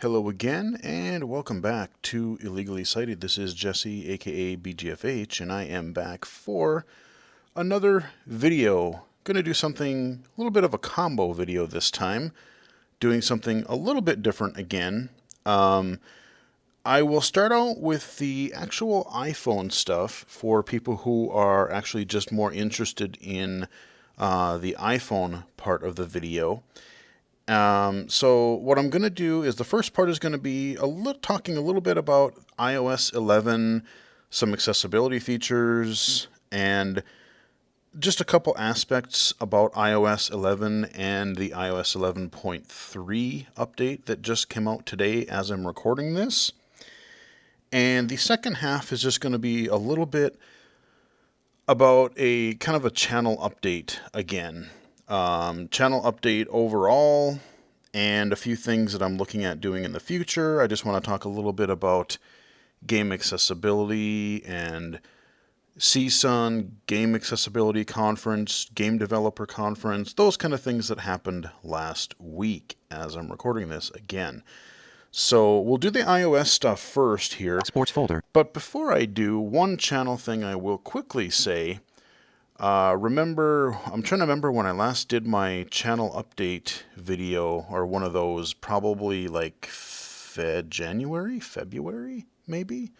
Hello again, and welcome back to Illegally Sighted. This is Jesse, aka BGFH, and I am back for another video. Going to do something, a little bit of a combo video this time, doing something a little bit different again. I will start out with the actual iPhone stuff for people who are actually just more interested in the iPhone part of the video. So what I'm going to do is the first part is going to be talking a little bit about iOS 11, some accessibility features, and just a couple aspects about iOS 11 and the iOS 11.3 update that just came out today as I'm recording this. And the second half is just going to be a little bit about a kind of a channel update again. Channel update overall, and a few things that I'm looking at doing in the future. I just want to talk a little bit about game accessibility and CSUN, Game Accessibility Conference, Game Developer Conference, those kind of things that happened last week as I'm recording this again. So we'll do the iOS stuff first here. Sports folder. But before I do, one channel thing I will quickly say. I'm trying to remember when I last did my channel update video, or one of those, probably like February, maybe?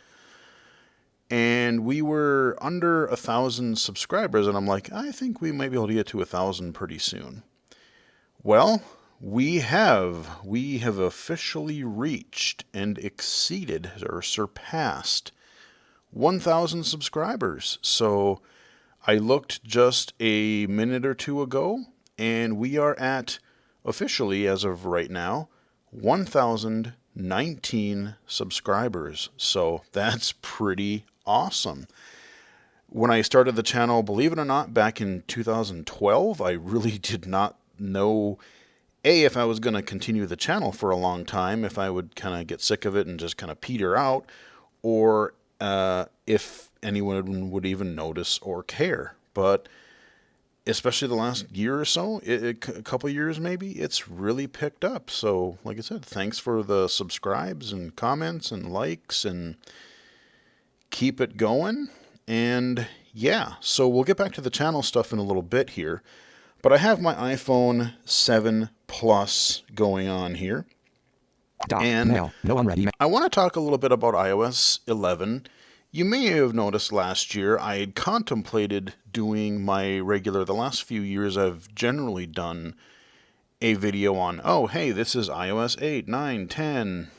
And we were under 1,000 subscribers, and I'm like, I think we might be able to get to 1,000 pretty soon. Well, we have officially reached and exceeded or surpassed 1,000 subscribers. So I looked just a minute or two ago, and we are at, officially as of right now, 1,019 subscribers. So that's pretty awesome. When I started the channel, believe it or not, back in 2012, I really did not know, if I was going to continue the channel for a long time, if I would kind of get sick of it and just kind of peter out, or if anyone would even notice or care. But especially the last year or so, a couple years maybe, it's really picked up. So like I said, thanks for the subscribes and comments and likes, and keep it going. And yeah, so we'll get back to the channel stuff in a little bit here. But I have my iPhone 7 Plus going on here. And mail. No unread email. I want to talk a little bit about iOS 11. You may have noticed last year I had contemplated doing the last few years I've generally done a video on, oh, hey, this is iOS 8, 9, 10.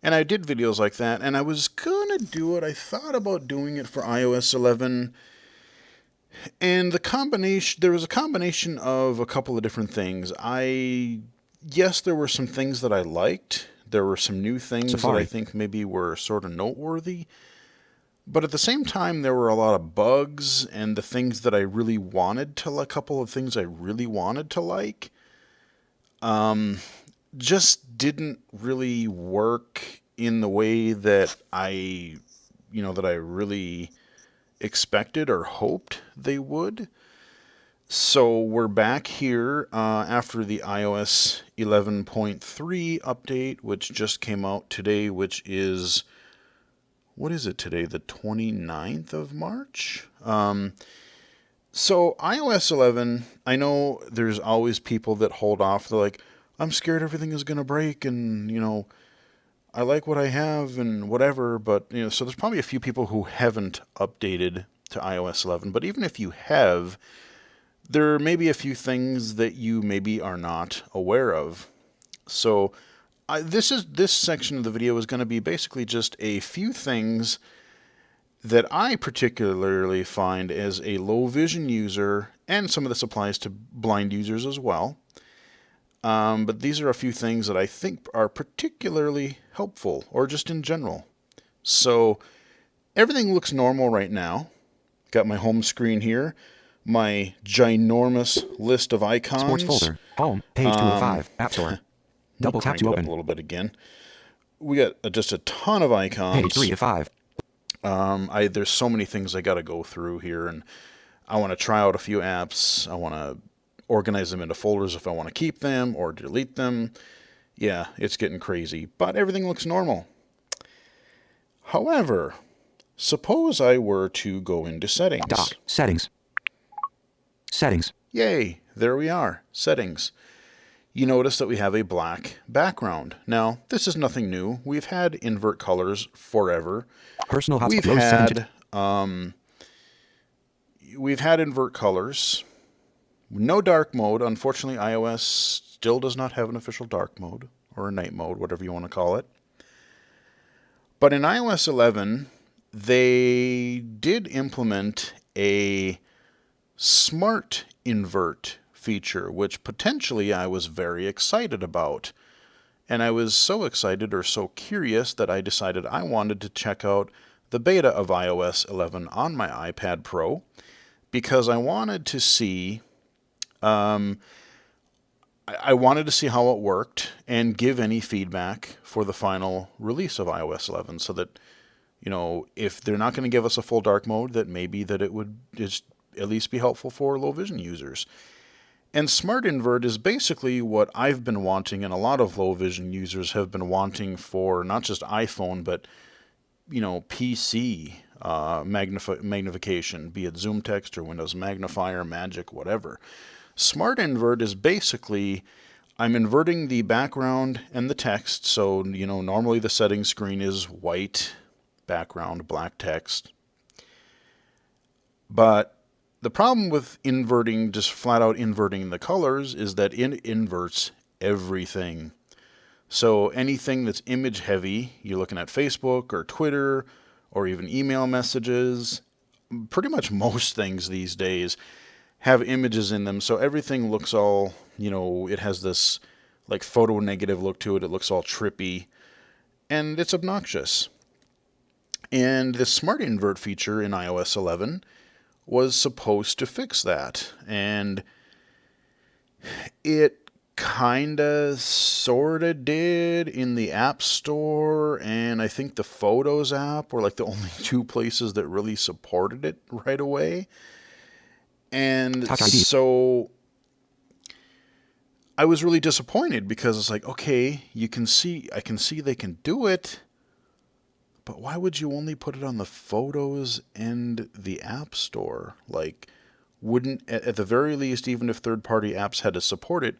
And I did videos like that, and I was going to do it. I thought about doing it for iOS 11. And there was a combination of a couple of different things. Yes, there were some things that I liked. There were some new things that I think maybe were sort of noteworthy. But at the same time, there were a lot of bugs, and the things that I really wanted to, a couple of things I really wanted to like, just didn't really work in the way that I really expected or hoped they would. So we're back here after the iOS 11.3 update, which just came out today, which is, what is it today? The 29th of March? So iOS 11, I know there's always people that hold off. They're like, I'm scared everything is going to break, and, I like what I have and whatever. But, so there's probably a few people who haven't updated to iOS 11. But even if you have, there may be a few things that you maybe are not aware of. So this section of the video is going to be basically just a few things that I particularly find as a low vision user, and some of this applies to blind users as well. But these are a few things that I think are particularly helpful, or just in general. So everything looks normal right now. Got my home screen here. My ginormous list of icons. Sports folder. Home. Page 205. App Store. Double tap to open. A little bit again. We got just a ton of icons. Page 3 of 5. There's so many things I got to go through here, and I want to try out a few apps. I want to organize them into folders if I want to keep them or delete them. Yeah, it's getting crazy, but everything looks normal. However, suppose I were to go into settings. Dock. Settings. Settings. Yay, there we are, settings. You notice that we have a black background. Now, this is nothing new. We've had invert colors forever. Personal hotspot. We've had invert colors. No dark mode. Unfortunately, iOS still does not have an official dark mode or a night mode, whatever you want to call it. But in iOS 11, they did implement a smart invert feature, which potentially I was very excited about. And I was so excited or so curious that I decided I wanted to check out the beta of iOS 11 on my iPad Pro, because I wanted to see I wanted to see how it worked and give any feedback for the final release of iOS 11, so that, you know, if they're not going to give us a full dark mode, that maybe that it would just at least be helpful for low vision users. And Smart Invert is basically what I've been wanting, and a lot of low vision users have been wanting for not just iPhone, but, you know, PC magnification, be it Zoom Text or Windows Magnifier, Magic, whatever. Smart Invert is basically, I'm inverting the background and the text. So, you know, normally the settings screen is white background, black text. But the problem with inverting, just flat out inverting the colors, is that it inverts everything. So anything that's image heavy, you're looking at Facebook or Twitter or even email messages, pretty much most things these days have images in them. So everything looks all, you know, it has this like photo negative look to it. It looks all trippy and it's obnoxious. And the Smart Invert feature in iOS 11 was supposed to fix that. And it kinda sorta did in the App Store, and I think the Photos app were like the only two places that really supported it right away. And so I was really disappointed, because it's like, okay, I can see they can do it, but why would you only put it on the Photos and the App Store? Like, wouldn't, at the very least, even if third-party apps had to support it,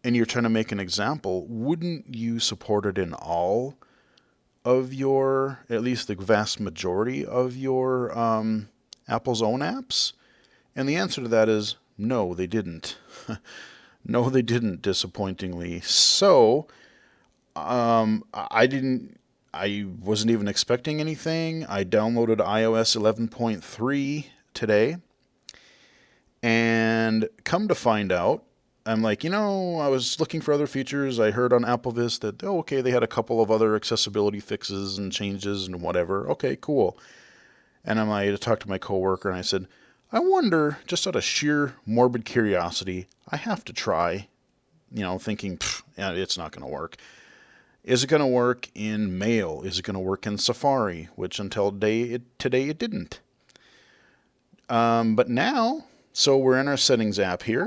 and you're trying to make an example, wouldn't you support it in all of your, at least the vast majority of your Apple's own apps? And the answer to that is no, they didn't. No, they didn't, disappointingly. So, I wasn't even expecting anything. I downloaded iOS 11.3 today, and come to find out, I'm like, you know, I was looking for other features. I heard on AppleVis that, oh, okay, they had a couple of other accessibility fixes and changes and whatever. Okay, cool. And I talked to my coworker, and I said, I wonder, just out of sheer morbid curiosity, I have to try, you know, thinking, yeah, it's not going to work. Is it going to work in Mail? Is it going to work in Safari? Which until today it didn't. But now, so we're in our settings app here.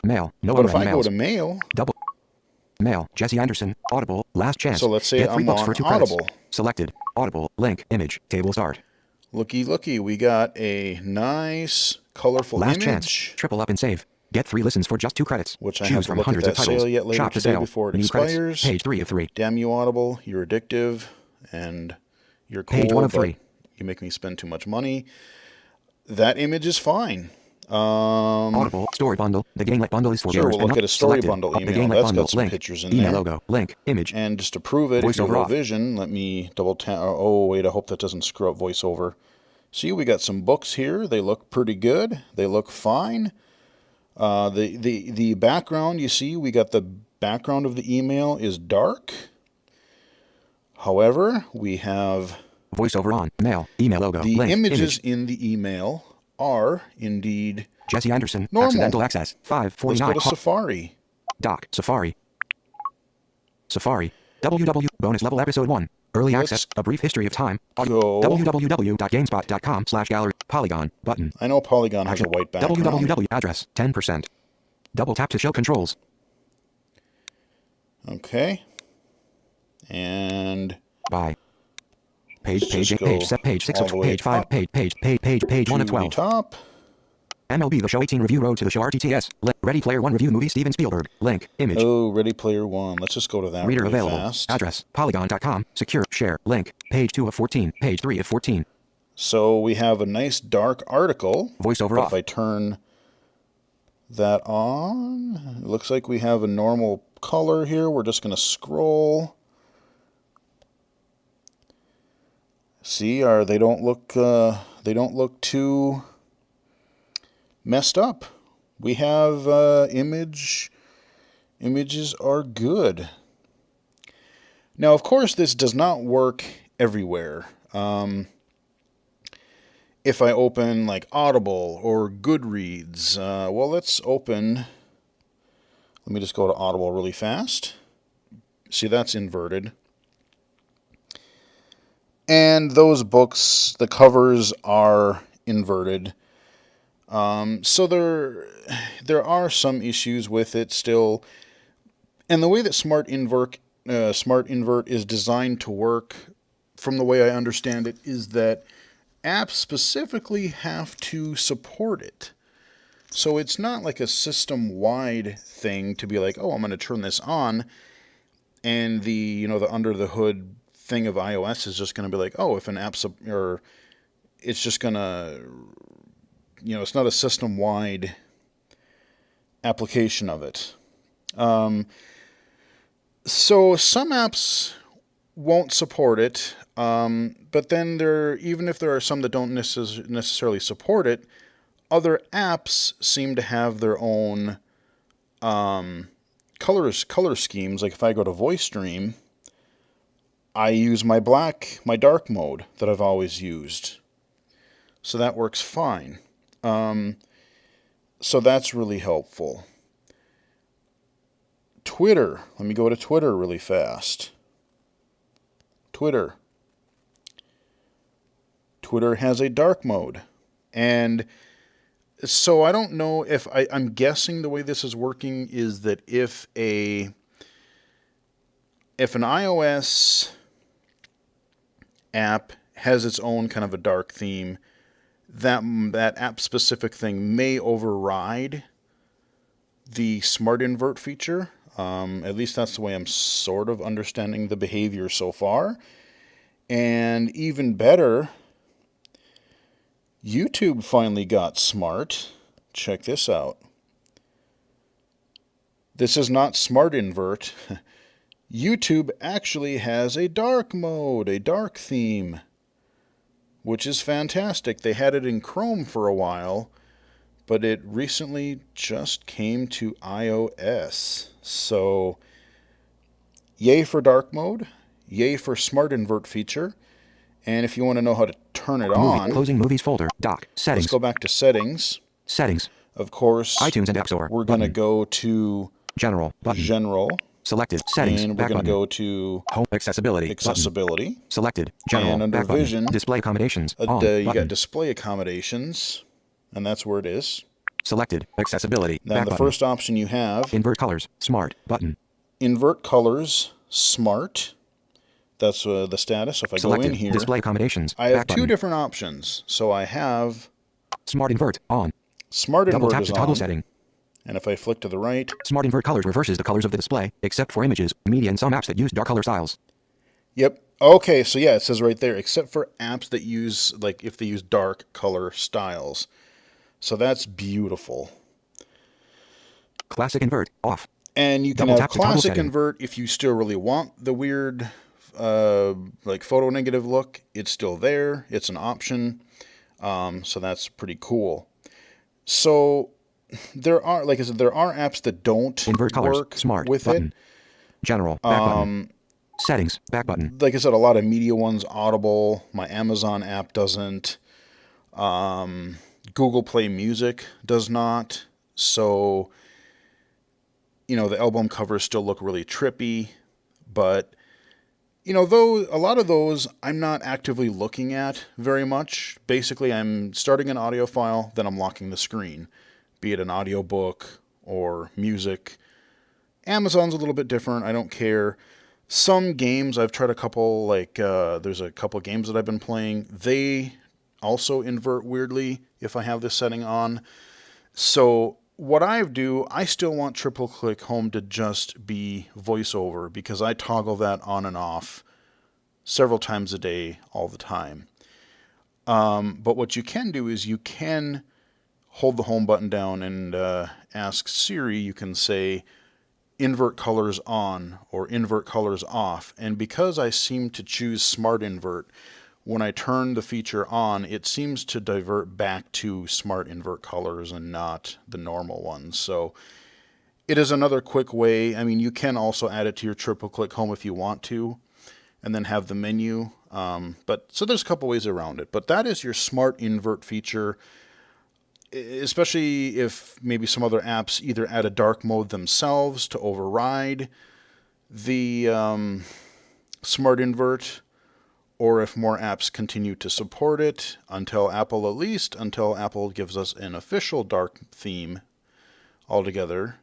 Mail. No but one if I mails. go to Mail, Double. Mail. Jesse Anderson. Audible. Last chance. so let's say Get 3 I'm books on for 2 Audible. credits. Selected. Audible. Link. Image. Table start. Looky, we got a nice, colorful Last image. chance. Triple up and save. Get 3 listens for just 2 credits. Which I Choose have to from look at hundreds that of titles. sale yet later Shop to today sale. before it New expires. credits. Page 3 of 3. Damn you, Audible, you're addictive, and you're cool, Page 1 of but 3. you make me spend too much money. That image is fine. Audible story bundle. The Ganglet bundle is for Sure, gamers. we'll look at a story Selected. bundle The email. Ganglet That's bundle. got some Link. pictures in Email there. logo. Link. Image. And just to prove it, if you're Voiceover low off. vision, let me double tap. Oh, wait, I hope that doesn't screw up voiceover. See, we got some books here. They look pretty good. They look fine. The background, you see, we got the background of the email is dark. However, we have Voiceover on. Mail. Email logo. the Link. images Image. in the email are indeed Jesse Anderson. normal. Accidental access. Let's 549. go to Safari. Dock. Safari. Safari. WW. Bonus level episode 1. Early Let's access. A brief history of time. Go. www.gamespot.com/gallery. Polygon. Button. I know Polygon has a white background. www. Address. 10%. Double tap to show controls. Okay. And By. Page, let's page, just 8, go page, set, page 6 all of the way page 5, up page 1 of to the 12. top. MLB The Show 18 Review Road to the Show RTTS. Ready Player 1 Review Movie Steven Spielberg. Link. Image. Oh, Ready Player One. Let's just go to that Reader really available. fast. Address. Polygon.com. Secure. Share. Link. Page 2 of 14. Page 3 of 14. So we have a nice dark article. Voiceover but off. if I turn that on, it looks like we have a normal color here. We're just going to scroll. See, they don't look too messed up. We have images are good. Now, of course, this does not work everywhere. If I open like Audible or Goodreads, well, let's open. Let me just go to Audible really fast. See, that's inverted. And those books, the covers are inverted. So there are some issues with it still. And the way that Smart Invert is designed to work, from the way I understand it, is that apps specifically have to support it. So it's not like a system-wide thing to be like, oh, I'm going to turn this on, and the under the hood thing of iOS is just going to be like, oh, if an app's or it's just going to, it's not a system-wide application of it. So some apps won't support it, but then even if there are some that don't necessarily support it, other apps seem to have their own color schemes. Like if I go to VoiceStream, I use my dark mode that I've always used. So that works fine. So that's really helpful. Twitter. Let me go to Twitter really fast. Twitter has a dark mode. And so I don't know if I'm guessing the way this is working is that if an iOS app has its own kind of a dark theme, that app specific thing may override the Smart Invert feature. At least that's the way I'm sort of understanding the behavior so far. And even better, YouTube finally got smart. Check this out. This is not Smart Invert. YouTube actually has a dark mode, a dark theme, which is fantastic. They had it in Chrome for a while, but it recently just came to iOS. So, yay for dark mode, yay for Smart Invert feature. And if you want to know how to turn it on, Closing movies folder. Dock. Settings. Let's go back to settings. Settings. Of course, iTunes and App Store. We're going to go to General. Button. General. Selected. Settings. And we're going to go to Home. Accessibility. Accessibility. Button. Selected. General. And under back Vision, button. Display accommodations. On. You got display accommodations, and that's where it is. Selected. Accessibility. Then the first option you have, invert colors. Smart. Button. Invert colors. Smart. That's the status. If I Selected. go in here, display accommodations. I have two different options. So I have Smart Invert on. Smart Double Invert tap is to toggle on. setting. And if I flick to the right, Smart Invert colors reverses the colors of the display, except for images, media, and some apps that use dark color styles. Yep. Okay, so yeah, it says right there, except for apps that use, like, if they use dark color styles. So that's beautiful. Classic Invert off. And you can have Classic Invert if you still really want the weird, like, photo negative look. It's still there. It's an option. So that's pretty cool. So there are, like I said, there are apps that don't invert colors. work Smart with button. it. General back button. Settings back button. Like I said, a lot of media ones, Audible, my Amazon app doesn't. Google Play Music does not. So, the album covers still look really trippy, but though a lot of those I'm not actively looking at very much. Basically, I'm starting an audio file, then I'm locking the screen, be it an audiobook or music, Amazon's a little bit different. I don't care. Some games, I've tried a couple, like there's a couple games that I've been playing. They also invert weirdly if I have this setting on. So what I do, I still want triple click home to just be voiceover because I toggle that on and off several times a day, all the time. But what you can do is you can hold the home button down and ask Siri. You can say invert colors on or invert colors off. And because I seem to choose smart invert, when I turn the feature on, it seems to divert back to smart invert colors and not the normal ones. So it is another quick way. I mean, you can also add it to your triple click home if you want to, and then have the menu. But so there's a couple ways around it. But that is your smart invert feature, especially if maybe some other apps either add a dark mode themselves to override the smart invert, or if more apps continue to support it until Apple gives us an official dark theme altogether.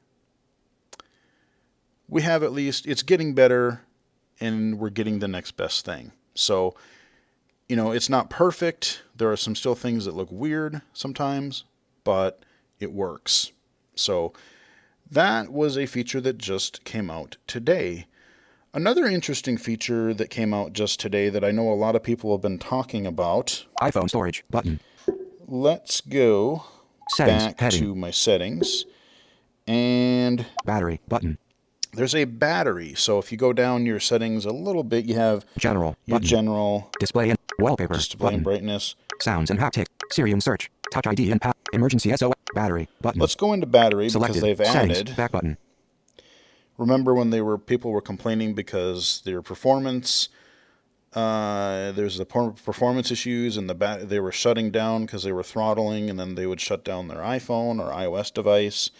We have at least, it's getting better, and we're getting the next best thing. So, you know, it's not perfect. There are some still things that look weird sometimes, but it works. So that was a feature that just came out today. Another interesting feature that came out just today that I know a lot of people have been talking about. iPhone storage button. Let's go Settings, back heading. to my settings. And Battery button. there's a battery. So if you go down your settings a little bit, you have General your button. general Display and wallpaper display button. and brightness. Sounds and haptic. Siri and search. Touch ID and emergency SOS. Battery button. Let's go into battery Selected. because they've Settings. added. Back button. Remember when people were complaining because their performance, there's the performance issues, and they were shutting down because they were throttling, and then they would shut down their iPhone or iOS device.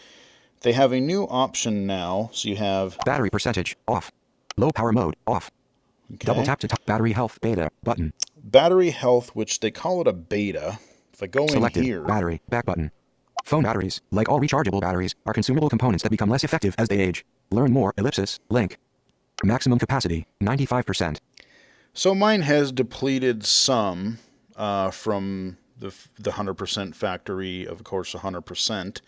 They have a new option now, so you have battery percentage off. Low power mode off. okay, Double tap to battery health beta button. battery health, which they call it a beta. If I go Selected. in here, Battery back button. Phone batteries, like all rechargeable batteries, are consumable components that become less effective as they age. Learn more. Link. Maximum capacity 95%. so mine has depleted some from the 100% factory, of course, 100%.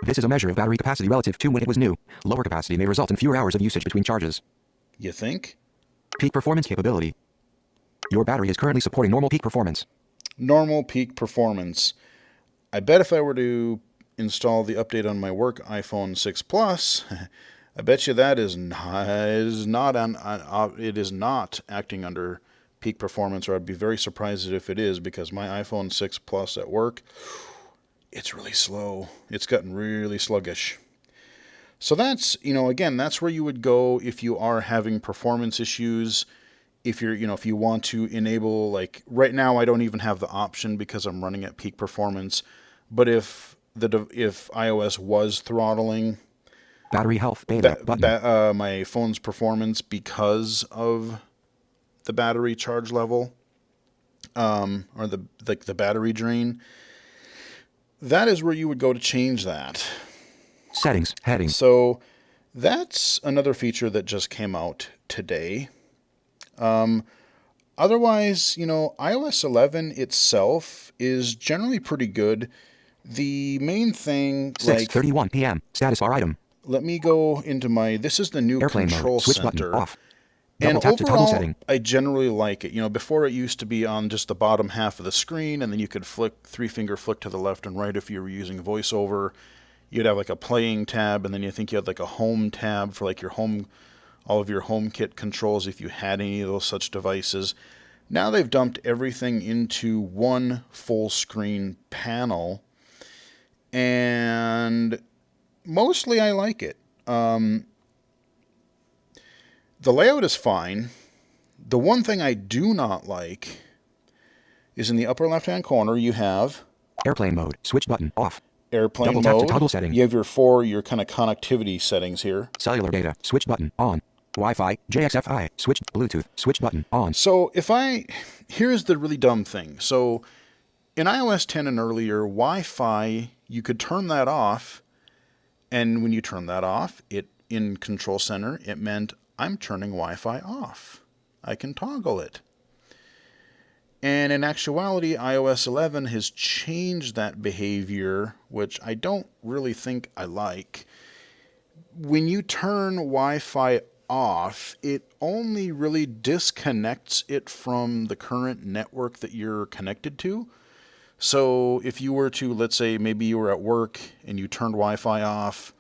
This is a measure of battery capacity relative to when it was new. Lower capacity may result in fewer hours of usage between charges. You think? Peak performance capability. Your battery is currently supporting normal peak performance. Normal peak performance. I bet if I were to install the update on my work iPhone 6 Plus, I bet you that it is not acting under peak performance, or I'd be very surprised if it is, because my iPhone 6 Plus at work, it's really slow. It's gotten really sluggish. So that's, again, that's where you would go if you are having performance issues. If if you want to enable, like right now, I don't even have the option because I'm running at peak performance. But if iOS was throttling battery health beta button. My phone's performance because of the battery charge level, or the battery drain, that is where you would go to change that. Settings heading. So that's another feature that just came out today. Otherwise, iOS 11 itself is generally pretty good. The main thing, 6:31 p.m. Status bar item. Let me go into this is the new Airplane control mode. Switch center. button off. And Double tap to toggle overall, setting. I generally like it. Before it used to be on just the bottom half of the screen, and then you could three-finger flick to the left and right if you were using VoiceOver. You'd have like a playing tab, and then you think you had like a home tab for like all of your HomeKit controls if you had any of those such devices. Now they've dumped everything into one full screen panel, and mostly I like it. The layout is fine. The one thing I do not like is in the upper left-hand corner you have airplane mode. Switch button off. Airplane Double mode. Tap to toggle setting. You have your kind of connectivity settings here. Cellular data. Switch button on. Wi-Fi, JXFI, switch, Bluetooth, switch button on. So here's the really dumb thing. So in iOS 10 and earlier, Wi-Fi, you could turn that off, and when you turn that off, it in Control Center, it meant I'm turning Wi-Fi off. I can toggle it. And in actuality, iOS 11 has changed that behavior, which I don't really think I like. When you turn Wi-Fi off, it only really disconnects it from the current network that you're connected to. So if you were to, let's say, maybe you were at work and you turned Wi-Fi off,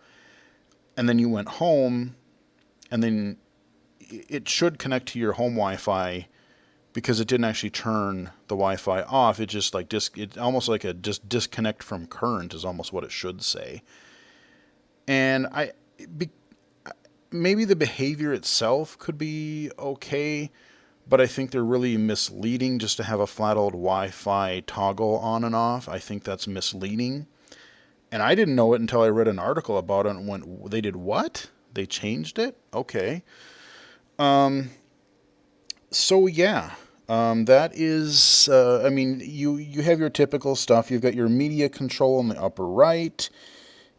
and then you went home, and then it should connect to your home Wi-Fi because it didn't actually turn the Wi-Fi off. It just like it's almost like a just disconnect from current is almost what it should say. And maybe the behavior itself could be okay, but I think they're really misleading just to have a flat old Wi-Fi toggle on and off. I think that's misleading. And I didn't know it until I read an article about it and went, they did what? They changed it? Okay. So yeah, that is, I mean, you have your typical stuff. You've got your media control in the upper right.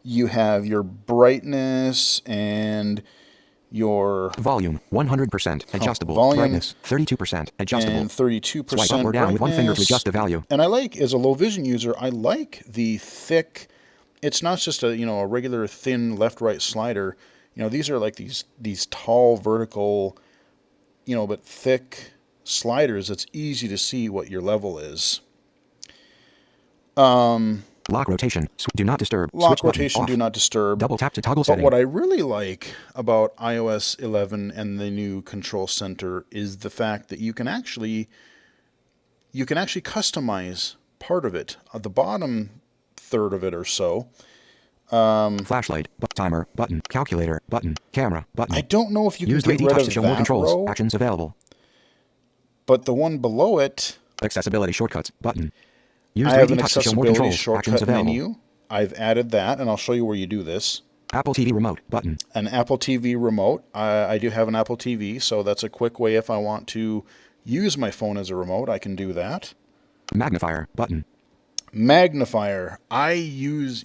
You have your brightness and your volume 100% adjustable, volume, brightness 32% adjustable, and 32% swipe up or down with one finger to adjust the value. And I like, as a low vision user, I like the thick. It's not just a regular thin left-right slider. These are like these tall vertical, but thick sliders. It's easy to see what your level is. Lock rotation. Do not disturb. Lock Switch button, rotation. off. Do not disturb. Double tap to toggle But setting. what I really like about iOS 11 and the new Control Center is the fact that you can actually customize part of it. The bottom third of it or so. Flashlight, timer, button, calculator, button, camera, button. I don't know if you Use can get 3D rid touch of to show that more controls. row, Actions available. but the one below it, Accessibility shortcuts, button. Use I have 3D an touch to show more accessibility controls. Actions shortcut available. menu. I've added that, and I'll show you where you do this. Apple TV remote, button. An Apple TV remote. I do have an Apple TV, so that's a quick way if I want to use my phone as a remote, I can do that. Magnifier, button. Magnifier. I use,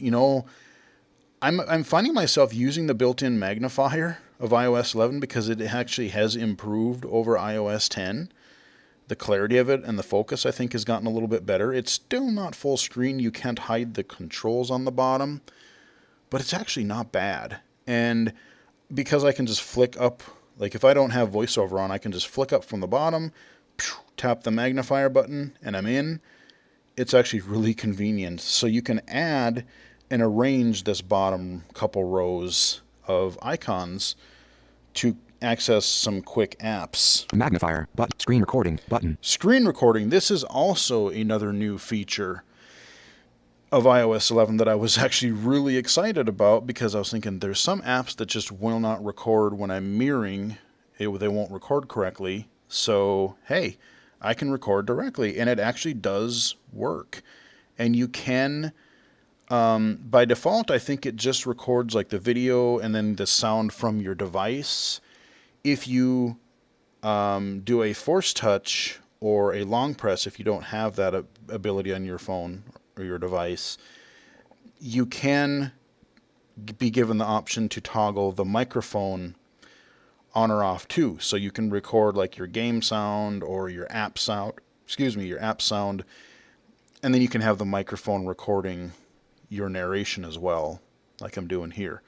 I'm finding myself using the built-in magnifier of iOS 11 because it actually has improved over iOS 10. The clarity of it and the focus, I think, has gotten a little bit better. It's still not full screen. You can't hide the controls on the bottom, but it's actually not bad. And because I can just flick up, like if I don't have VoiceOver on, I can just flick up from the bottom, tap the magnifier button, and I'm in. It's actually really convenient. So you can add and arrange this bottom couple rows of icons to access some quick apps. Magnifier, button. Screen recording, button. Screen recording. This is also another new feature of iOS 11 that I was actually really excited about because I was thinking there's some apps that just will not record when I'm mirroring. They won't record correctly. So, hey, I can record directly, and it actually does work. And you can, by default, I think it just records like the video and then the sound from your device. If you do a force touch or a long press, if you don't have that ability on your phone or your device, you can be given the option to toggle the microphone on or off too. So you can record like your game sound or your app sound, your app sound, and then you can have the microphone recording your narration as well, like I'm doing here.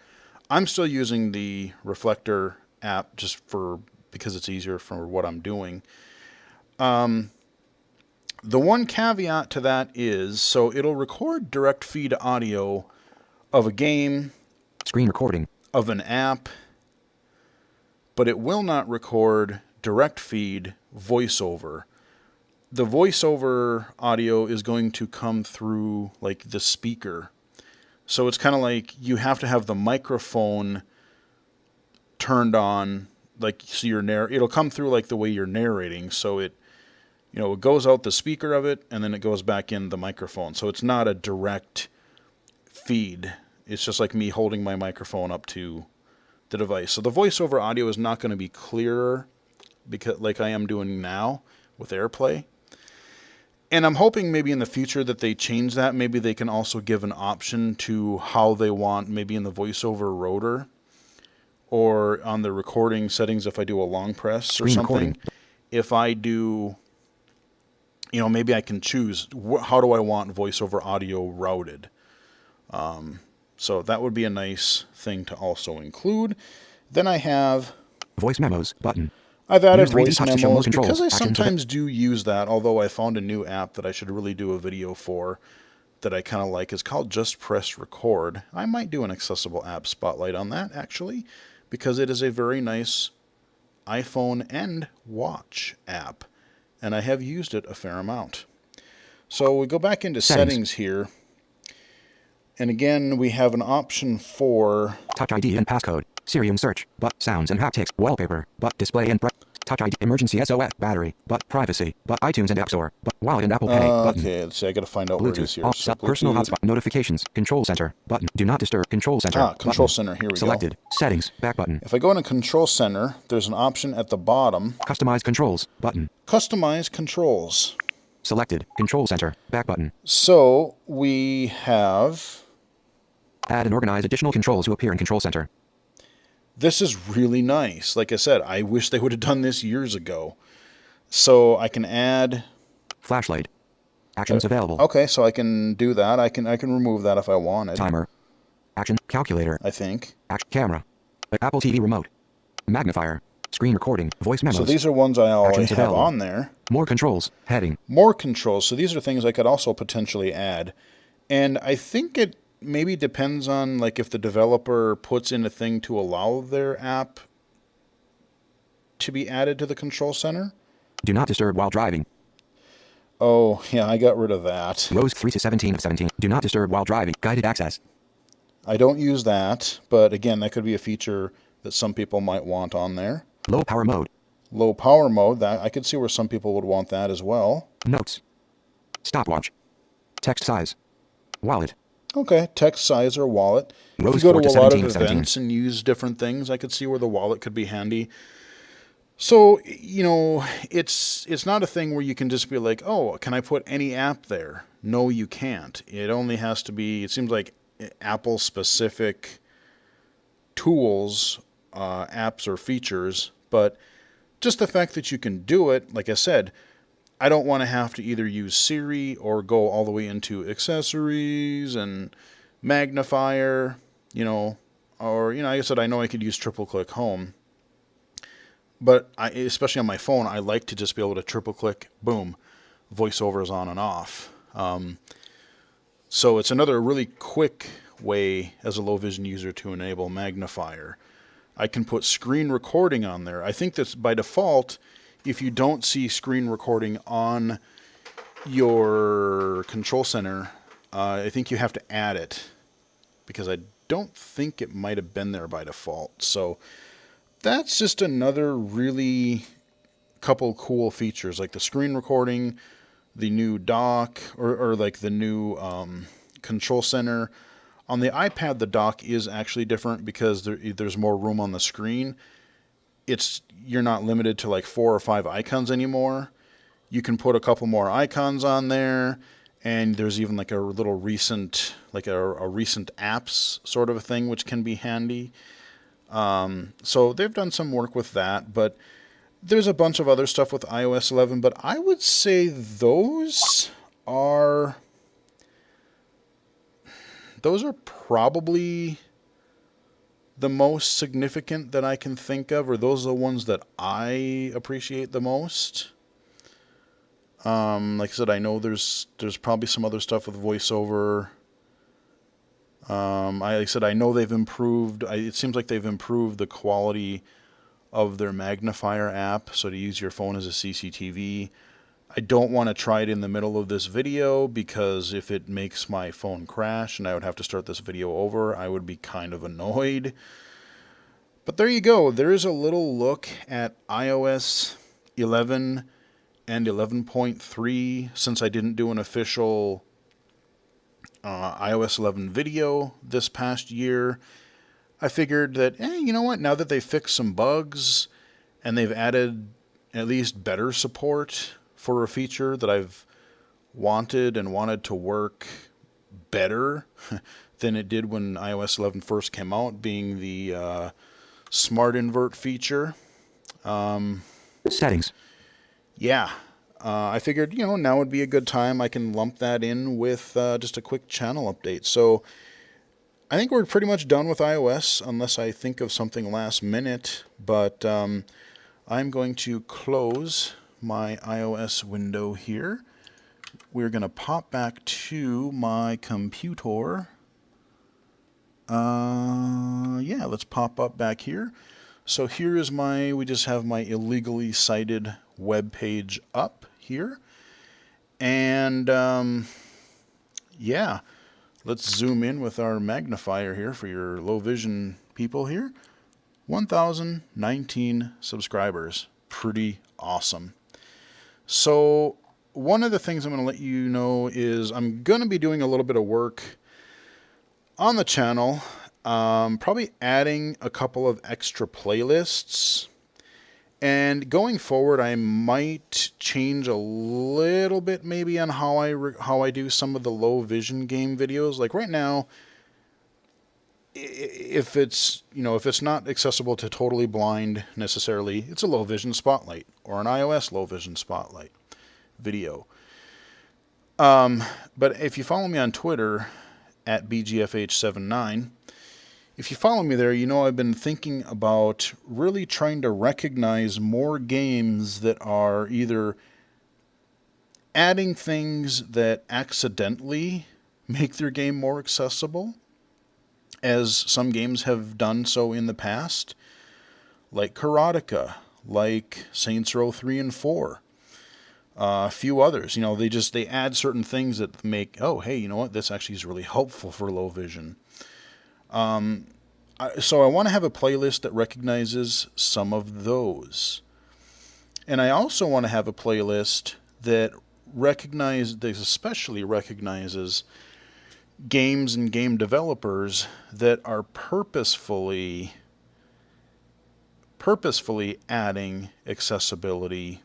I'm still using the Reflector app just because it's easier for what I'm doing. The one caveat to that is, so it'll record direct feed audio of a game, Screen recording, of an app, but it will not record direct feed voiceover. The voiceover audio is going to come through like the speaker. So it's kind of like you have to have the microphone turned on, like so it'll come through like the way you're narrating. So it goes out the speaker of it and then it goes back in the microphone. So it's not a direct feed. It's just like me holding my microphone up to the device. So the voiceover audio is not going to be clearer because like I am doing now with AirPlay. And I'm hoping maybe in the future that they change that. Maybe they can also give an option to how they want, maybe in the voiceover rotor, or on the recording settings if I do a long press or Screen something. recording. If I do, maybe I can choose how do I want voiceover audio routed. So that would be a nice thing to also include. Then I have Voice memos button. I've added Use 3D voice touch to show most memos because controls, I actions, sometimes do use that, although I found a new app that I should really do a video for that I kind of like. It's called Just Press Record. I might do an accessible app spotlight on that, actually, because it is a very nice iPhone and watch app, and I have used it a fair amount. So we go back into settings here, and again we have an option for Touch ID and passcode, Sirium search, but sounds and haptics, wallpaper, but display and Touch ID, emergency SOS, battery, but privacy, but iTunes and App Store, but wallet and Apple Pay, button. Okay, let's see, I gotta find out where it is Bluetooth, here. off, So personal Bluetooth. hotspot, notifications, control center, button, do not disturb, control center, Control button. center, here we Selected, go. settings, back button. If I go into Control Center, there's an option at the bottom. Customize controls, button. Customize controls. Selected, control center, back button. So we have... Add and organize additional controls to appear in control center. This is really nice. Like I said, I wish they would have done this years ago. So I can add... Flashlight. Actions available. Okay, so I can do that. I can remove that if I wanted. Timer. Action. Calculator. I think. Action. Camera. Apple TV remote. Magnifier. Screen recording. Voice memos. So these are ones I already Actions have available. on there. More controls. Heading. More controls. So these are things I could also potentially add. And I think it maybe depends on like if the developer puts in a thing to allow their app to be added to the control center. Do not disturb while driving. Oh, yeah, I got rid of that. Rows 3 to 17 of 17. Do not disturb while driving. Guided access. I don't use that, but again, that could be a feature that some people might want on there. Low power mode. Low power mode, that I could see where some people would want that as well. Notes. Stopwatch. Text size. Wallet. Okay, text size or wallet. Rows If you go 4 to a to lot 17 of of 17. events and use different things, I could see where the wallet could be handy. So, it's not a thing where you can just be like, oh, can I put any app there? No, you can't. It only has to be, it seems like Apple-specific tools, apps or features, but just the fact that you can do it, like I said, I don't want to have to either use Siri or go all the way into accessories and magnifier, or, like I said, I know I could use triple click home. But especially on my phone, I like to just be able to triple click, boom, voiceover is on and off. So it's another really quick way as a low vision user to enable magnifier. I can put screen recording on there. I think that's by default, if you don't see screen recording on your control center, I think you have to add it because I don't think it might have been there by default. So that's just another really couple cool features, like the screen recording, the new dock, or like the new control center. On the iPad, the dock is actually different because there's more room on the screen. You're not limited to like 4 or 5 icons anymore. You can put a couple more icons on there, and there's even like a little recent, like a recent apps sort of a thing, which can be handy. So they've done some work with that, but there's a bunch of other stuff with iOS 11, but I would say those are probably the most significant that I can think of, or those are the ones that I appreciate the most. Like I said, I know there's probably some other stuff with VoiceOver. Like I said, I know they've improved. It seems like they've improved the quality of their magnifier app, so to use your phone as a CCTV. I don't want to try it in the middle of this video because if it makes my phone crash and I would have to start this video over, I would be kind of annoyed. But there you go. There is a little look at iOS 11 and 11.3 since I didn't do an official iOS 11 video this past year. I figured that, you know what, now that they've fixed some bugs and they've added at least better support for a feature that I've wanted to work better than it did when iOS 11 first came out, being the smart invert feature. Settings. Yeah, I figured, now would be a good time. I can lump that in with just a quick channel update. So I think we're pretty much done with iOS, unless I think of something last minute. But I'm going to close my iOS window here. We're going to pop back to my computer. Yeah, let's pop up back here. So here is we just have my illegally cited web page up here. And yeah, let's zoom in with our magnifier here for your low vision people here. 1,019 subscribers. Pretty awesome. So one of the things I'm going to let you know is I'm going to be doing a little bit of work on the channel. Probably adding a couple of extra playlists, and going forward I might change a little bit maybe on how I do some of the low vision game videos. Like right now, if it's not accessible to totally blind necessarily, it's a low vision spotlight or an iOS low vision spotlight video. But if you follow me on Twitter at BGFH79, if you follow me there, I've been thinking about really trying to recognize more games that are either adding things that accidentally make their game more accessible, as some games have done so in the past, like Karateka, like Saints Row 3 and 4. A few others, they add certain things that make, oh, hey, you know what, this actually is really helpful for low vision. So I want to have a playlist that recognizes some of those. And I also want to have a playlist that especially recognizes games and game developers that are purposefully adding accessibility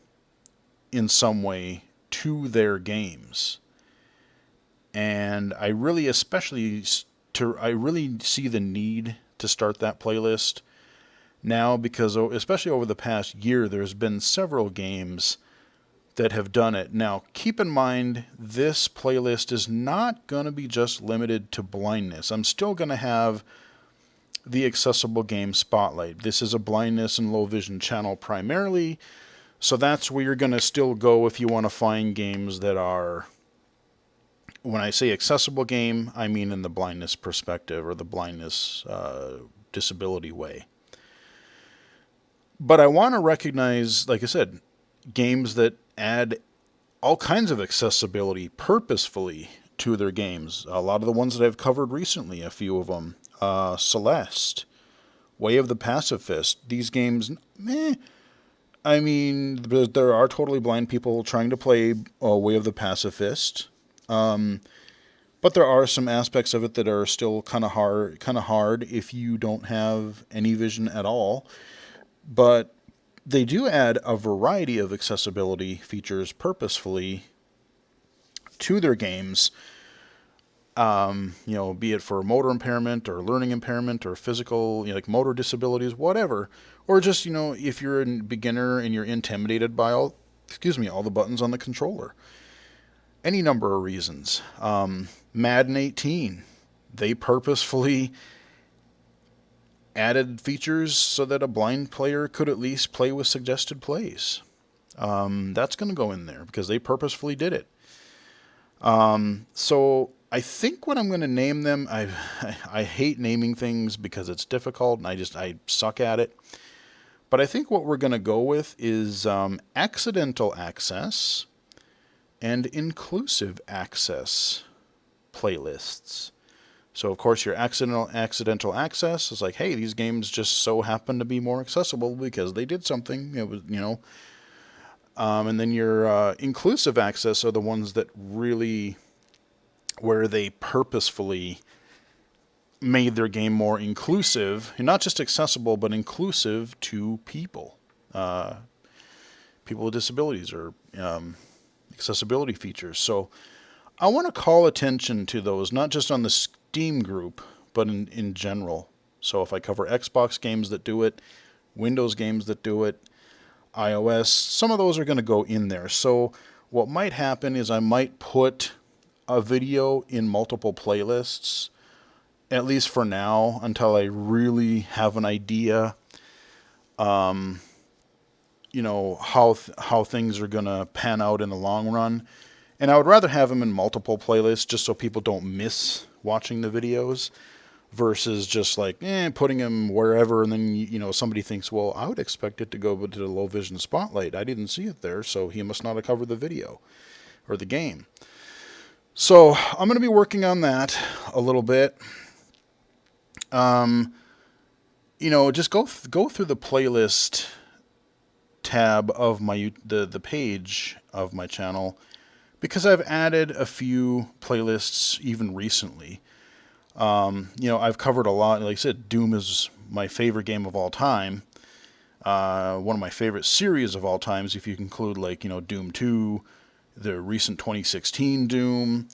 in some way to their games. And I really see the need to start that playlist now, because especially over the past year, there's been several games that have done it. Now, keep in mind, this playlist is not going to be just limited to blindness. I'm still going to have the accessible game spotlight. This is a blindness and low vision channel primarily, so that's where you're going to still go if you want to find games that are, when I say accessible game, I mean in the blindness perspective or the blindness disability way. But I want to recognize, like I said, games that add all kinds of accessibility purposefully to their games. A lot of the ones that I've covered recently, a few of them. Celeste, Way of the Pacifist. These games, I mean, there are totally blind people trying to play Way of the Pacifist. But there are some aspects of it that are still kind of hard if you don't have any vision at all. But they do add a variety of accessibility features purposefully to their games. Be it for motor impairment or learning impairment or physical, like motor disabilities, whatever. Or just, if you're a beginner and you're intimidated by all the buttons on the controller. Any number of reasons. Madden 18, they purposefully added features so that a blind player could at least play with suggested plays. That's going to go in there because they purposefully did it. So I think what I'm going to name them, I hate naming things because it's difficult and I suck at it. But I think what we're going to go with is accidental access and inclusive access playlists. So of course your accidental access is like, hey, these games just so happen to be more accessible because they did something. It was, and then your inclusive access are the ones that really, where they purposefully made their game more inclusive, and not just accessible, but inclusive to people. People with disabilities or accessibility features. So I want to call attention to those, not just on the Steam group, but in general. So if I cover Xbox games that do it, Windows games that do it, iOS, some of those are going to go in there. So what might happen is I might put a video in multiple playlists, at least for now, until I really have an idea, how things are going to pan out in the long run. And I would rather have them in multiple playlists just so people don't miss watching the videos versus just like putting them wherever, and then somebody thinks, well, I would expect it to go to the low vision spotlight. I didn't see it there, so he must not have covered the video or the game. So I'm going to be working on that a little bit. Just go through the playlist tab of the page of my channel, because I've added a few playlists even recently. I've covered a lot. Like I said, Doom is my favorite game of all time. One of my favorite series of all times, if you include Doom 2, the recent 2016 Doom,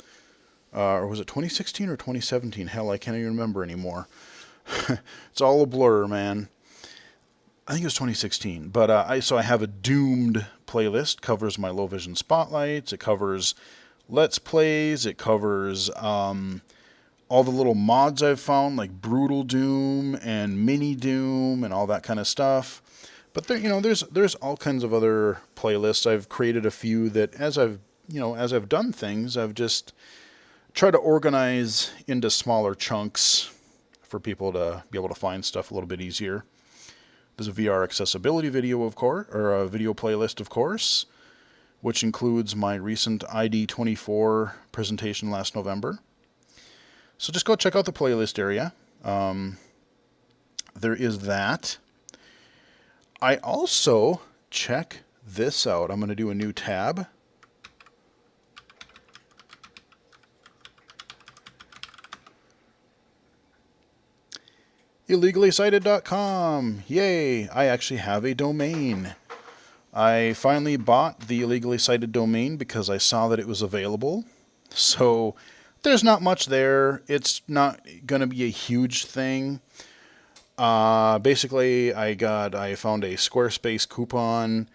or was it 2016 or 2017? Hell, I can't even remember anymore. It's all a blur, man. I think it was 2016. But I have a Doomed playlist. Covers my low vision spotlights. It covers Let's Plays. It covers all the little mods I've found, like Brutal Doom and Mini Doom and all that kind of stuff. But there's all kinds of other playlists. I've created a few that as I've done things, I've just tried to organize into smaller chunks for people to be able to find stuff a little bit easier. There's a VR accessibility video, of course, or a video playlist, of course, which includes my recent ID24 presentation last November. So just go check out the playlist area. There is that. I also, check this out. I'm going to do a new tab. IllegallySighted.com. Yay! I actually have a domain. I finally bought the IllegallySighted domain because I saw that it was available. So there's not much there. It's not going to be a huge thing. Basically, I found a Squarespace coupon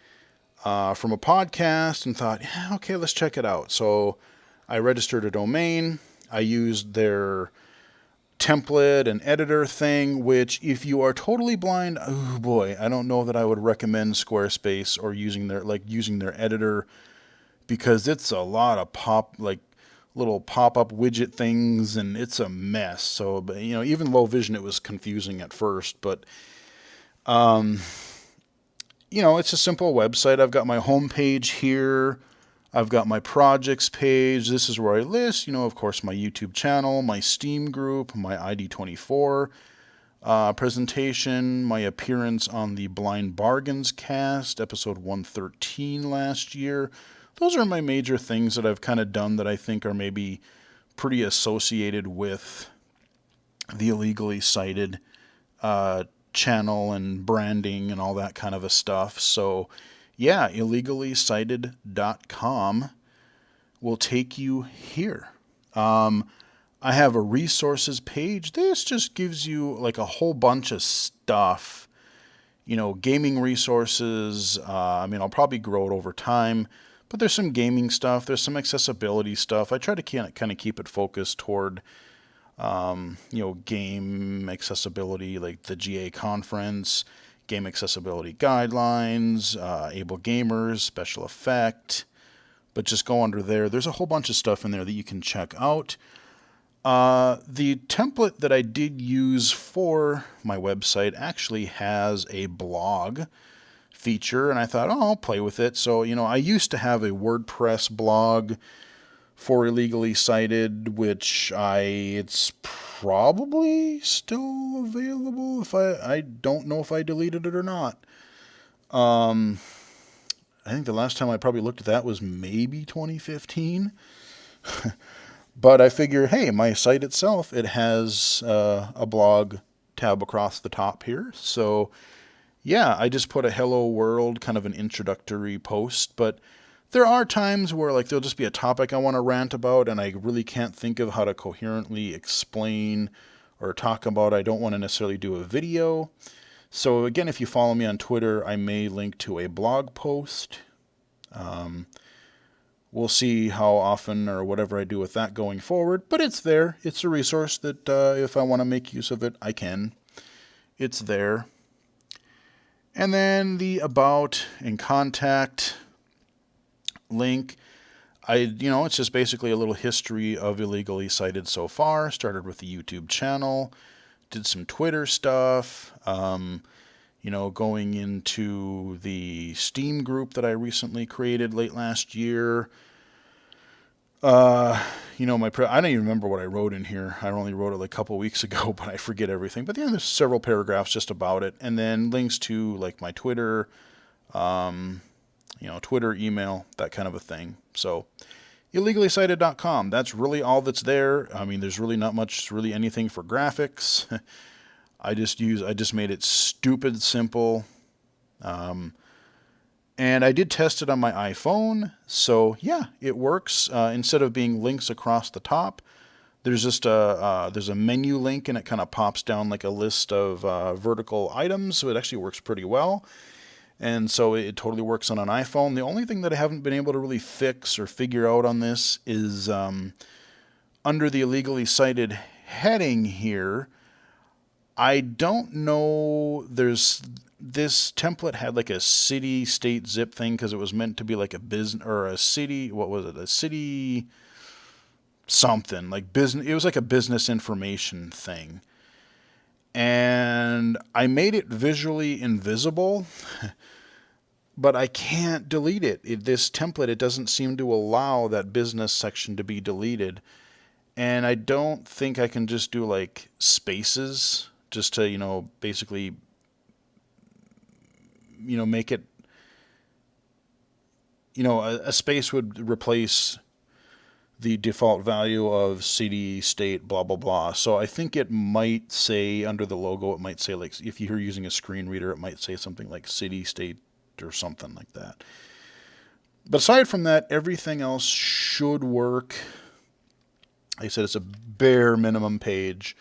from a podcast and thought, okay, let's check it out. So I registered a domain. I used their template and editor thing, which if you are totally blind, oh boy, I don't know that I would recommend Squarespace or using their editor, because it's a lot of little pop-up widget things, and it's a mess. So, even low vision, it was confusing at first, but it's a simple website. I've got my home page here. I've got my projects page. This is where I list, of course, my YouTube channel, my Steam group, my ID24 presentation, my appearance on the Blind Bargains cast, episode 113 last year. Those are my major things that I've kind of done that I think are maybe pretty associated with the Illegally Sighted channel and branding and all that kind of a stuff. So yeah, IllegallySighted.com will take you here. I have a resources page. This just gives you like a whole bunch of stuff, gaming resources. I'll probably grow it over time, but there's some gaming stuff. There's some accessibility stuff. I try to kind of keep it focused toward, game accessibility, like the GA conference, game accessibility guidelines, able gamers, special effect. But just go under there. There's a whole bunch of stuff in there that you can check out. The template that I did use for my website actually has a blog feature, and I thought, I'll play with it. So, I used to have a WordPress blog for Illegally Sighted, which it's probably still available. If I don't know if I deleted it or not. I think the last time I probably looked at that was maybe 2015. But I figure, hey, my site itself, it has a blog tab across the top here. So yeah, I just put a hello world, kind of an introductory post. But there are times where there'll just be a topic I want to rant about, and I really can't think of how to coherently explain or talk about. I don't want to necessarily do a video. So again, if you follow me on Twitter, I may link to a blog post. We'll see how often or whatever I do with that going forward, but it's there. It's a resource that if I want to make use of it, I can. It's there. And then the About and Contact link. It's just basically a little history of Illegally Sighted so far. Started with the YouTube channel, did some Twitter stuff, going into the Steam group that I recently created late last year. I don't even remember what I wrote in here. I only wrote it like a couple weeks ago, but I forget everything. But yeah, there's several paragraphs just about it, and then links to like my Twitter, Twitter, email, that kind of a thing. So, IllegallySighted.com. That's really all that's there. I mean, there's really not much, really anything for graphics. I just made it stupid simple. And I did test it on my iPhone, so yeah, it works. Instead of being links across the top, there's just there's a menu link, and it kind of pops down like a list of vertical items, so it actually works pretty well. And so it totally works on an iPhone. The only thing that I haven't been able to really fix or figure out on this is under the Illegally Sighted heading here, I don't know, this template had like a city state zip thing because it was meant to be like a business or a city, what was it? A city something like business. It was like a business information thing. And I made it visually invisible, but I can't delete it. This template, it doesn't seem to allow that business section to be deleted. And I don't think I can just do like spaces just to, basically, make it, a space would replace the default value of city, state, blah, blah, blah. So I think it might say under the logo, it might say like, if you're using a screen reader, it might say something like city, state, or something like that. But aside from that, everything else should work. Like I said, it's a bare minimum page,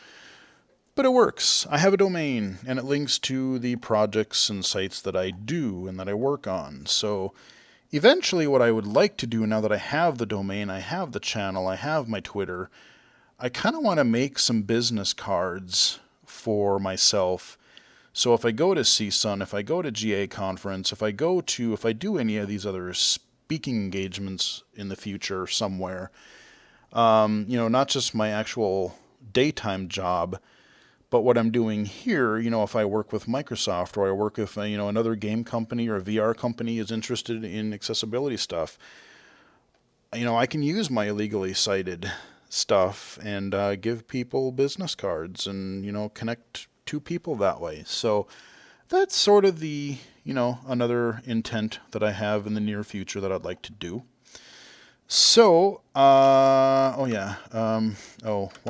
but it works. I have a domain, and it links to the projects and sites that I do and that I work on. So eventually what I would like to do now that I have the domain, I have the channel, I have my Twitter, I kind of want to make some business cards for myself. So if I go to CSUN, if I go to GA conference, if I do any of these other speaking engagements in the future somewhere, not just my actual daytime job, but what I'm doing here, if I work with Microsoft or I work with, another game company or a VR company is interested in accessibility stuff, I can use my Illegally Sighted stuff and give people business cards and, connect to people that way. So that's sort of the, another intent that I have in the near future that I'd like to do. So, why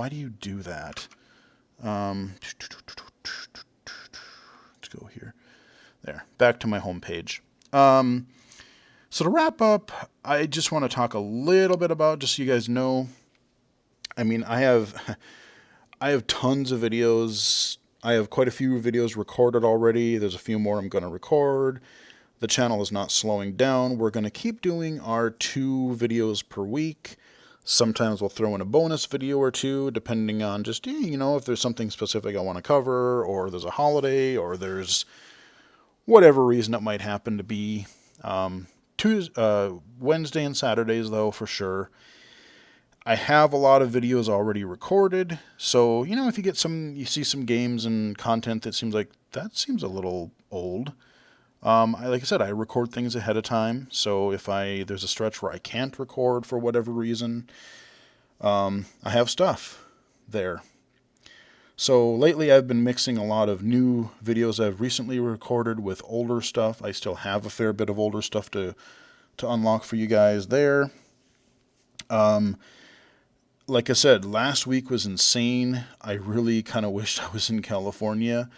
do you do that? Let's go here. There, back to my home page. So to wrap up, I just want to talk a little bit about, just so you guys know, I mean, I have tons of videos. I have quite a few videos recorded already. There's a few more I'm going to record. The channel is not slowing down. We're going to keep doing our 2 videos per week. Sometimes we'll throw in a bonus video or 2, depending on just, if there's something specific I want to cover, or there's a holiday, or there's whatever reason it might happen to be. Wednesday and Saturdays, though, for sure. I have a lot of videos already recorded, so, if you see some games and content that seems a little old, like I said, I record things ahead of time, so if there's a stretch where I can't record for whatever reason, I have stuff there. So lately I've been mixing a lot of new videos I've recently recorded with older stuff. I still have a fair bit of older stuff to unlock for you guys there. Like I said, last week was insane. I really kind of wished I was in California.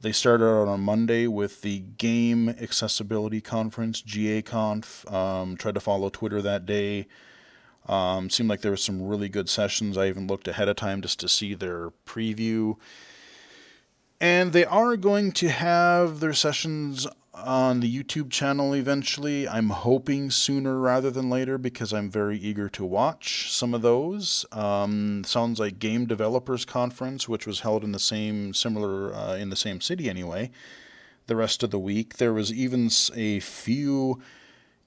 They started out on Monday with the Game Accessibility Conference, GA Conf. Tried to follow Twitter that day. Seemed like there were some really good sessions. I even looked ahead of time just to see their preview. And they are going to have their sessions on the YouTube channel eventually. I'm hoping sooner rather than later because I'm very eager to watch some of those. Sounds like Game Developers Conference, which was held in the same city anyway. The rest of the week, there was even a few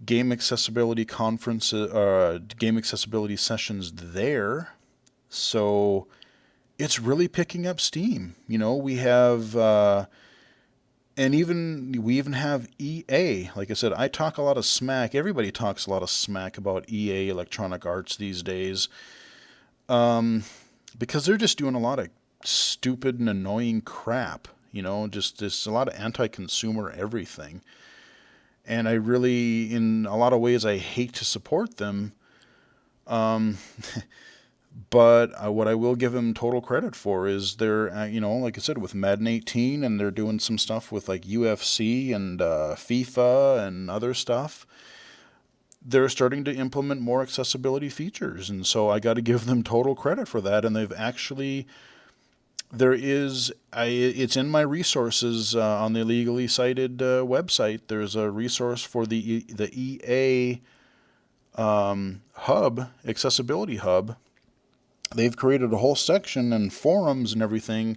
game accessibility game accessibility sessions there. So it's really picking up steam. We have, we even have EA. Like I said, I talk a lot of smack. Everybody talks a lot of smack about EA, Electronic Arts these days, because they're just doing a lot of stupid and annoying crap. Just a lot of anti-consumer everything. And I really, in a lot of ways, I hate to support them. But what I will give them total credit for is they're, like I said, with Madden 18, and they're doing some stuff with like UFC and FIFA and other stuff. They're starting to implement more accessibility features, and so I got to give them total credit for that. And they've actually, it's in my resources on the IllegallySighted website. There's a resource for the EA hub, accessibility hub. They've created a whole section and forums and everything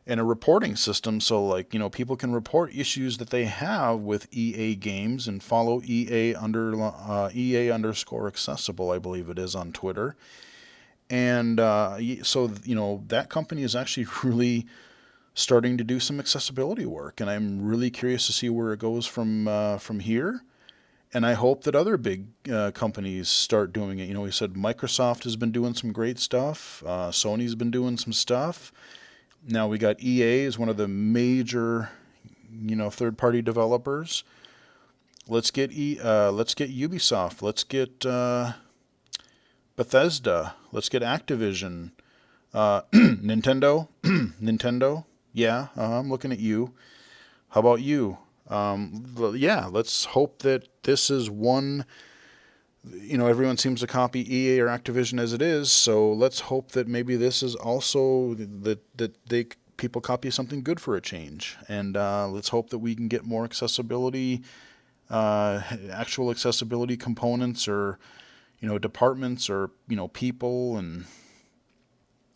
and a reporting system. So people can report issues that they have with EA games and follow EA underscore accessible, I believe it is, on Twitter. And so that company is actually really starting to do some accessibility work. And I'm really curious to see where it goes from here. And I hope that other big companies start doing it. We said Microsoft has been doing some great stuff. Sony's been doing some stuff. Now we got EA as one of the major, third-party developers. Let's get Ubisoft. Let's get Bethesda. Let's get Activision. Nintendo. Nintendo. Yeah, I'm looking at you. How about you? Let's hope that this is one. Everyone seems to copy EA or Activision as it is, so let's hope that maybe this is also that people copy something good for a change, and let's hope that we can get more accessibility, actual accessibility components, or departments, or people and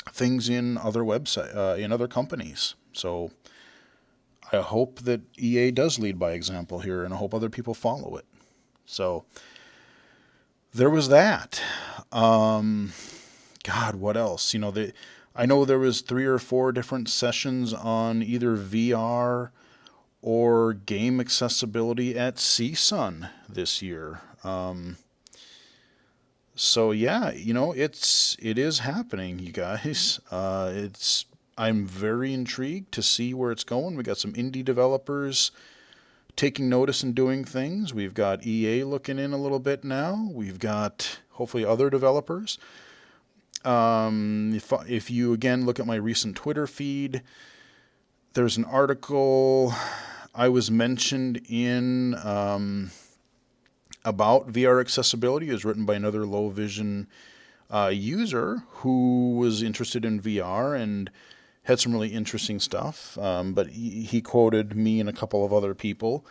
things in other in other companies. So I hope that EA does lead by example here, and I hope other people follow it. So there was that. God, what else? I know there was 3 or 4 different sessions on either VR or game accessibility at CSUN this year. So yeah, it is happening, you guys. I'm very intrigued to see where it's going. We got some indie developers taking notice and doing things. We've got EA looking in a little bit now. We've got hopefully other developers. If you again look at my recent Twitter feed, there's an article I was mentioned in about VR accessibility. It was written by another low vision user who was interested in VR and had some really interesting stuff, but he quoted me and a couple of other people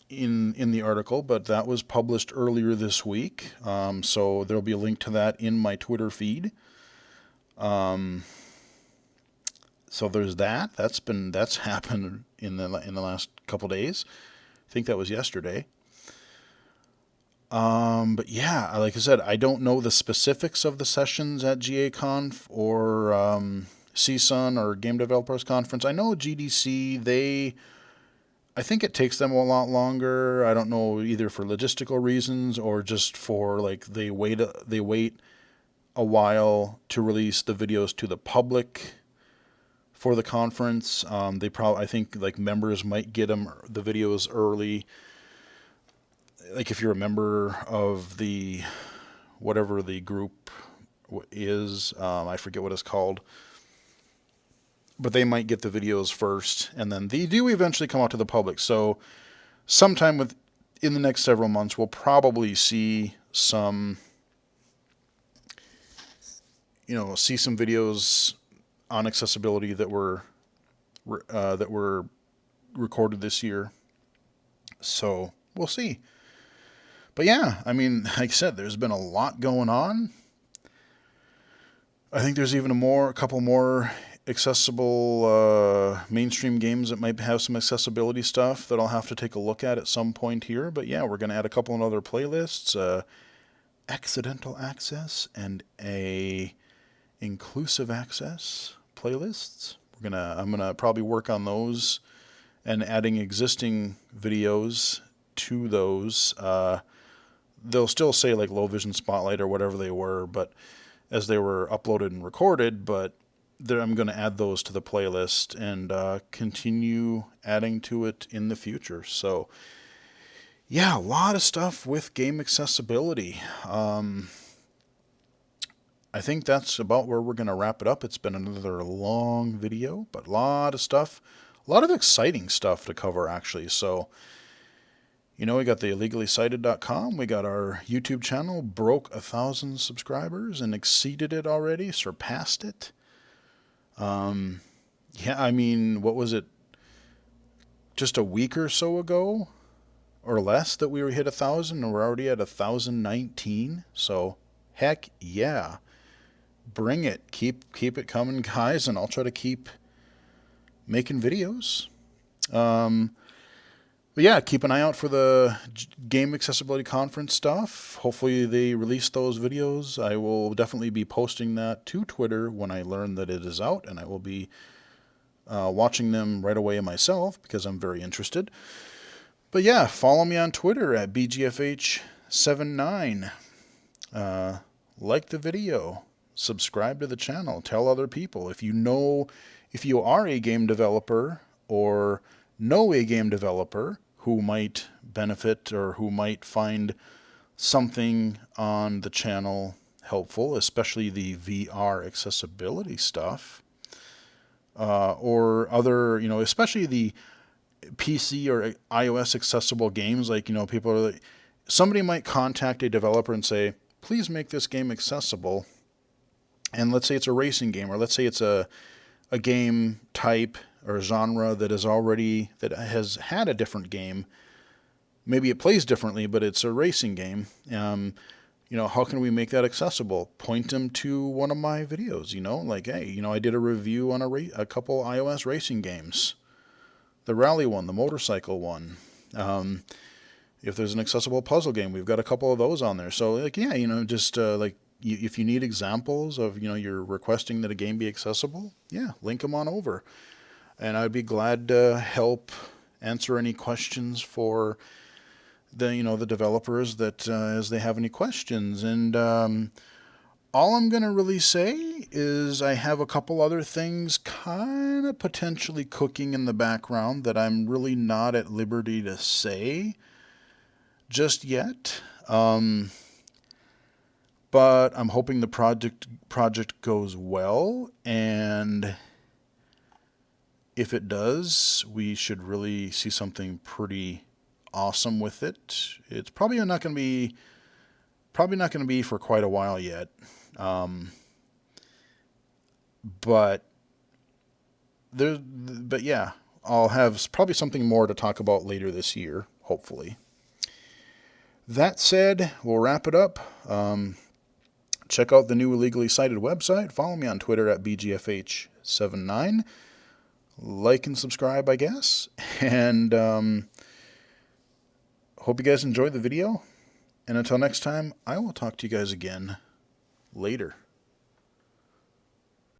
in the article, but that was published earlier this week, so there'll be a link to that in my Twitter feed. So there's that. That's happened in the last couple days. I think that was yesterday. But yeah, like I said, I don't know the specifics of the sessions at GAConf or CSUN or Game Developers Conference. I know GDC, I think it takes them a lot longer. I don't know, either for logistical reasons or just for they wait a while to release the videos to the public for the conference. I think members might get the videos early. If you're a member of the whatever the group is, I forget what it's called. But they might get the videos first, and then they do eventually come out to the public. So sometime in the next several months, we'll probably see some, see some videos on accessibility that were recorded this year. So we'll see. But yeah, I mean, like I said, there's been a lot going on. I think there's even a couple more accessible mainstream games that might have some accessibility stuff that I'll have to take a look at some point here. But yeah, we're going to add a couple of other playlists, accidental access and a inclusive access playlists. I'm gonna probably work on those and adding existing videos to those. They'll still say like low vision spotlight or whatever they were, but as they were uploaded and recorded, but I'm going to add those to the playlist and continue adding to it in the future. So yeah, a lot of stuff with game accessibility. I think that's about where we're going to wrap it up. It's been another long video, but a lot of stuff, a lot of exciting stuff to cover actually. So, we got the IllegallySighted.com. We got our YouTube channel, broke 1,000 subscribers and exceeded it already, surpassed it. Yeah, I mean, what was it? Just a week or so ago or less that we hit 1,000, and we're already at 1,019. So, heck yeah. Bring it. Keep it coming, guys, and I'll try to keep making videos. But yeah, keep an eye out for the Game Accessibility Conference stuff. Hopefully they release those videos. I will definitely be posting that to Twitter when I learn that it is out, and I will be watching them right away myself because I'm very interested. But yeah, follow me on Twitter at BGFH79. Like the video. Subscribe to the channel. Tell other people. If you are a game developer or know a game developer who might benefit or who might find something on the channel helpful, especially the VR accessibility stuff, or other, especially the PC or iOS accessible games, like, somebody might contact a developer and say, please make this game accessible. And let's say it's a racing game, or let's say it's a game type or genre that has had a different game. Maybe it plays differently, but it's a racing game. How can we make that accessible? Point them to one of my videos, like, hey, I did a review on a couple iOS racing games. The rally one, the motorcycle one. If there's an accessible puzzle game, we've got a couple of those on there. So, like, yeah, if you need examples of, you're requesting that a game be accessible, yeah, link them on over. And I'd be glad to help answer any questions for the developers that as they have any questions. And all I'm going to really say is I have a couple other things kind of potentially cooking in the background that I'm really not at liberty to say just yet. But I'm hoping the project goes well, and if it does, we should really see something pretty awesome with it. It's probably not going to be for quite a while yet. But yeah, I'll have probably something more to talk about later this year, hopefully. That said, we'll wrap it up. Check out the new Illegally Sighted website. Follow me on Twitter at BGFH79. Like and subscribe, I guess. And hope you guys enjoyed the video. And until next time, I will talk to you guys again later.